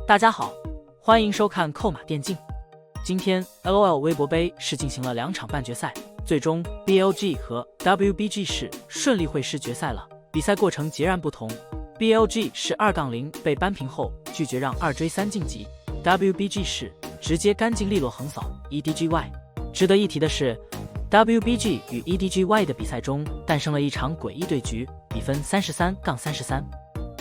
大家好，欢迎收看扣码电竞。今天 LOL 微博杯是进行了2场半决赛，最终 BLG 和 WBG 是顺利会师决赛了。比赛过程截然不同 ，BLG 是2-0被扳平后拒绝让2追3晋级 ，WBG 是直接干净利落横扫 EDGY。值得一提的是 ，WBG 与 EDGY 的比赛中诞生了一场诡异对局，比分33-33。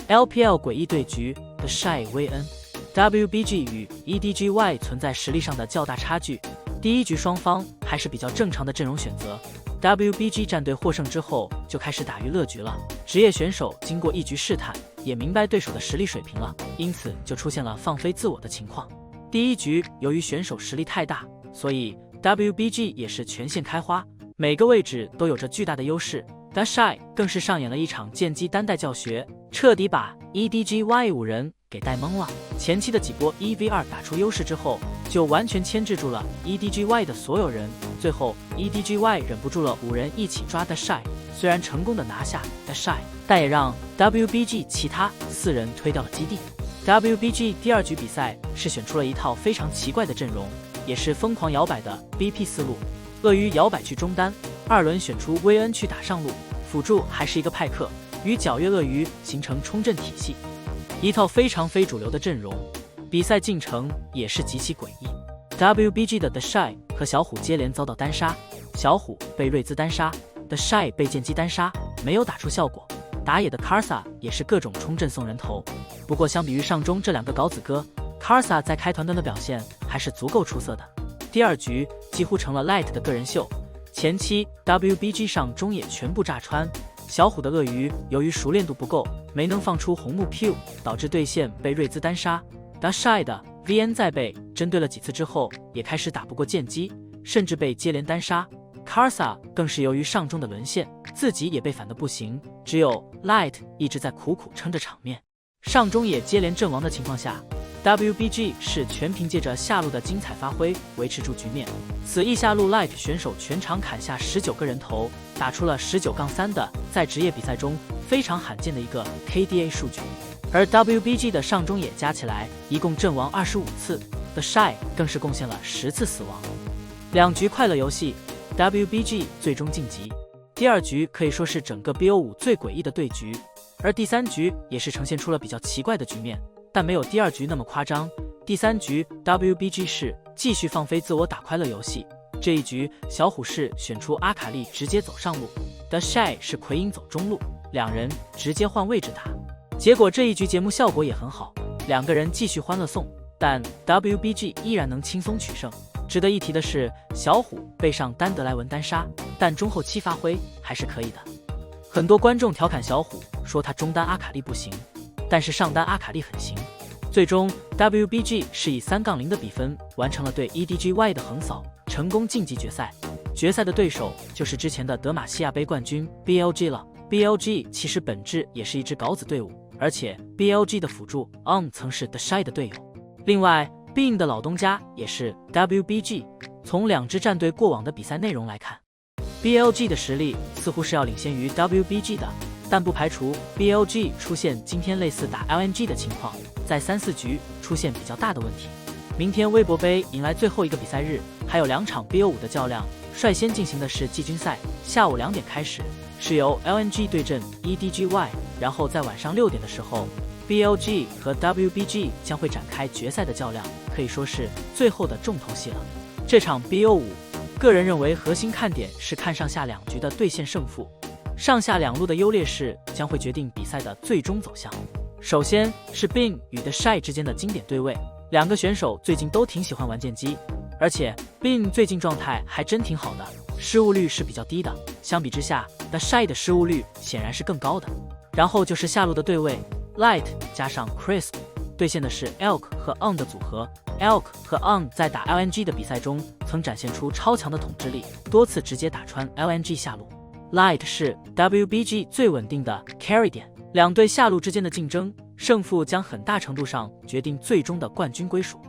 LPL 诡异对局的 Shy VN。WBG 与 EDGY 存在实力上的较大差距，第一局双方还是比较正常的阵容选择。WBG 战队获胜之后就开始打娱乐局了，职业选手经过一局试探，也明白对手的实力水平了，因此就出现了放飞自我的情况。第一局由于选手实力太大，所以 WBG 也是全线开花，每个位置都有着巨大的优势。但 Shy 更是上演了一场剑姬单带教学，彻底把 EDGY 5人给带懵了。前期的几波 1v2 打出优势之后，就完全牵制住了 EDGY 的所有人。最后 EDGY 忍不住了，5人一起抓 The Shy， 虽然成功的拿下 The Shy， 但也让 WBG 其他4人推掉了基地。WBG 第2局比赛是选出了一套非常奇怪的阵容，也是疯狂摇摆的 BP 思路。鳄鱼摇摆去中单，2轮选出薇恩去打上路，辅助还是一个派克，与皎月鳄鱼形成冲阵体系。一套非常非主流的阵容，比赛进程也是极其诡异。WBG 的 The Shy 和小虎接连遭到单杀，小虎被瑞兹单杀 ，The Shy 被剑姬单杀，没有打出效果。打野的 Karsa 也是各种冲阵送人头。不过相比于上中这2个搞子哥 ，Karsa 在开团端的表现还是足够出色的。第2局几乎成了 Light 的个人秀，前期 WBG 上中野全部炸穿。小虎的鳄鱼由于熟练度不够，没能放出红木 Q， 导致对线被瑞兹单杀。The Shy 的 VN 在被针对了几次之后，也开始打不过剑姬，甚至被接连单杀。Karsa 更是由于上中的沦陷，自己也被反的不行，只有 Light 一直在苦苦撑着场面。上中野接连阵亡的情况下， WBG 是全凭借着下路的精彩发挥维持住局面。此役下路 Light 选手全场砍下19个人头，打出了19-3的在职业比赛中非常罕见的一个 KDA 数据。而 WBG 的上中野加起来一共阵亡25次 ，The Shy 更是贡献了10次死亡。2局快乐游戏 ，WBG 最终晋级。第2局可以说是整个 BO5 最诡异的对局，而第3局也是呈现出了比较奇怪的局面，但没有第2局那么夸张。第3局 WBG 是继续放飞自我打快乐游戏，这一局小虎是选出阿卡丽直接走上路 ，The Shy 是奎因走中路，2人直接换位置打。结果这一局节目效果也很好，2个人继续欢乐送，但 WBG 依然能轻松取胜。值得一提的是，小虎被上丹德莱文单杀，但中后期发挥还是可以的。很多观众调侃小虎说他中单阿卡丽不行，但是上单阿卡丽很行。最终 WBG 是以3-0的比分完成了对 EDGY 的横扫，成功晋级决赛。决赛的对手就是之前的德玛西亚杯冠军 BLG 了。BLG 其实本质也是一支搞子队伍，而且 BLG 的辅助 曾是 The Shy 的队友。另外 Bing 的老东家也是 WBG。从2支战队过往的比赛内容来看， BLG 的实力似乎是要领先于 WBG 的，但不排除 BLG 出现今天类似打 LNG 的情况，在3-4局出现比较大的问题。明天微博杯迎来最后一个比赛日，还有2场 BO5 的较量，率先进行的是季军赛，下午2点开始，是由 LNG 对阵 EDGY， 然后在晚上6点的时候 BLG 和 WBG 将会展开决赛的较量，可以说是最后的重头戏了。这场 BO5 个人认为核心看点是看上下2局的对线胜负，上下2路的优劣势将会决定比赛的最终走向。首先是 Bing 与 The Shy 之间的经典对位，2个选手最近都挺喜欢玩剑姬，而且 Bing 最近状态还真挺好的，失误率是比较低的，相比之下 The Shy 的失误率显然是更高的。然后就是下路的对位 Light 加上 Crisp， 对线的是 Elk 和 的组合。 Elk 和 在打 LNG 的比赛中曾展现出超强的统治力，多次直接打穿 LNG 下路。 Light 是 WBG 最稳定的 carry 点，2队下路之间的竞争胜负将很大程度上决定最终的冠军归属。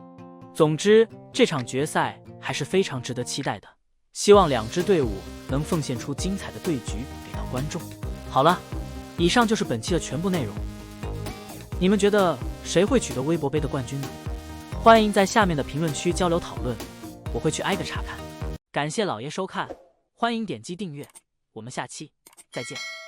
总之，这场决赛还是非常值得期待的，希望2支队伍能奉献出精彩的对局给到观众。好了，以上就是本期的全部内容。你们觉得谁会取得微博杯的冠军呢？欢迎在下面的评论区交流讨论，我会去挨个查看。感谢老爷收看，欢迎点击订阅，我们下期再见。